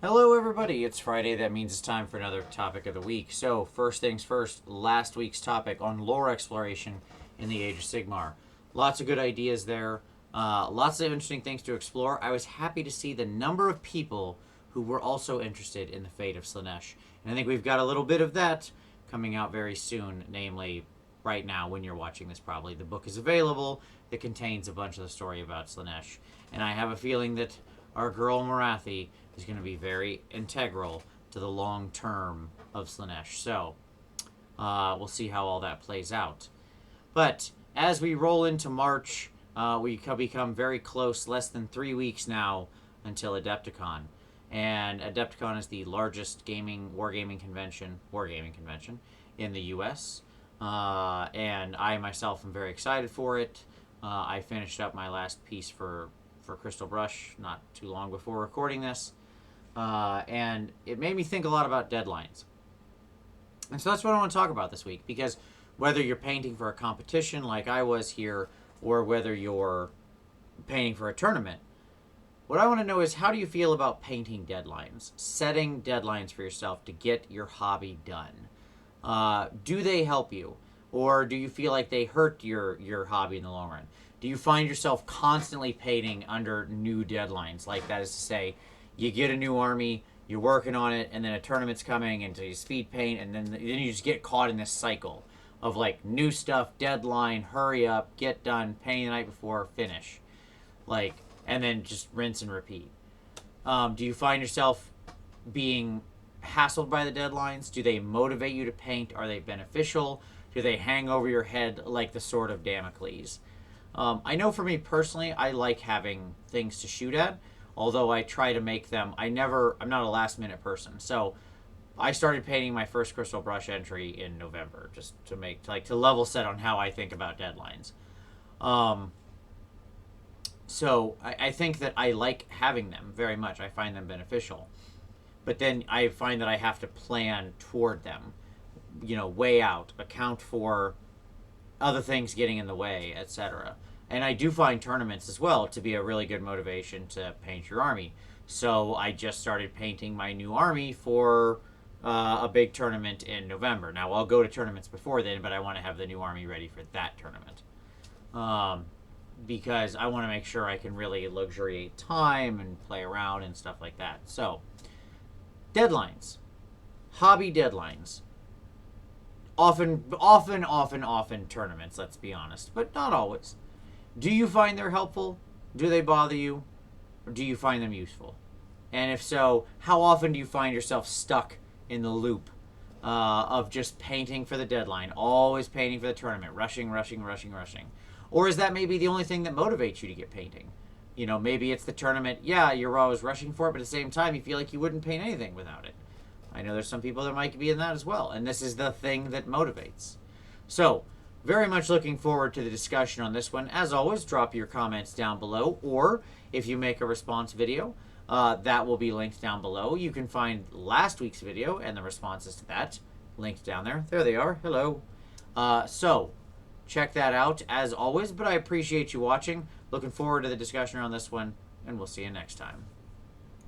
Hello, everybody. It's Friday. That means it's time for another topic of the week. So, first things first, last week's topic on lore exploration in the Age of Sigmar. Lots of good ideas there. Lots of interesting things to explore. I was happy to see the number of people who were also interested in the fate of Slaanesh. And I think we've got a little bit of that coming out very soon, namely right now when you're watching this probably. The book is available that contains a bunch of the story about Slaanesh. And I have a feeling that our girl Morathi is going to be very integral to the long term of Slaanesh. So, we'll see how all that plays out. But as we roll into March, we become very close, less than 3 weeks now until Adepticon. And Adepticon is the largest wargaming convention in the U.S. And I myself am very excited for it. I finished up my last piece for Crystal Brush not too long before recording this. And it made me think a lot about deadlines. And so that's what I want to talk about this week, because whether you're painting for a competition like I was here, or whether you're painting for a tournament, what I want to know is, how do you feel about painting deadlines, setting deadlines for yourself to get your hobby done? Do they help you, or do you feel like they hurt your hobby in the long run? Do you find yourself constantly painting under new deadlines? Like, that is to say, you get a new army, you're working on it, and then a tournament's coming, and so you speed paint, and then you just get caught in this cycle of like new stuff, deadline, hurry up, get done, painting the night before, finish, like, and then just rinse and repeat. Do you find yourself being hassled by the deadlines? Do they motivate you to paint? Are they beneficial? Do they hang over your head like the sword of Damacles? I know for me personally, I like having things to shoot at. Although I try to make them, I'm not a last minute person. So I started painting my first Crystal Brush entry in November, just to level set on how I think about deadlines. So I think that I like having them very much. I find them beneficial. But then I find that I have to plan toward them, way out, account for other things getting in the way, etc. And I do find tournaments as well to be a really good motivation to paint your army. So I just started painting my new army for a big tournament in November. Now, I'll go to tournaments before then, but I want to have the new army ready for that tournament. Because I want to make sure I can really luxuriate time and play around and stuff like that. So, deadlines. Hobby deadlines. Often tournaments, let's be honest, but not always. Do you find they're helpful? Do they bother you? Or do you find them useful? And if so, how often do you find yourself stuck in the loop of just painting for the deadline, always painting for the tournament, rushing? Or is that maybe the only thing that motivates you to get painting? Maybe it's the tournament. Yeah, you're always rushing for it, but at the same time, you feel like you wouldn't paint anything without it. I know there's some people that might be in that as well, and this is the thing that motivates. So, very much looking forward to the discussion on this one. As always, drop your comments down below, or if you make a response video, that will be linked down below. You can find last week's video and the responses to that linked down there. There they are. Hello. So, check that out as always, but I appreciate you watching. Looking forward to the discussion on this one, and we'll see you next time.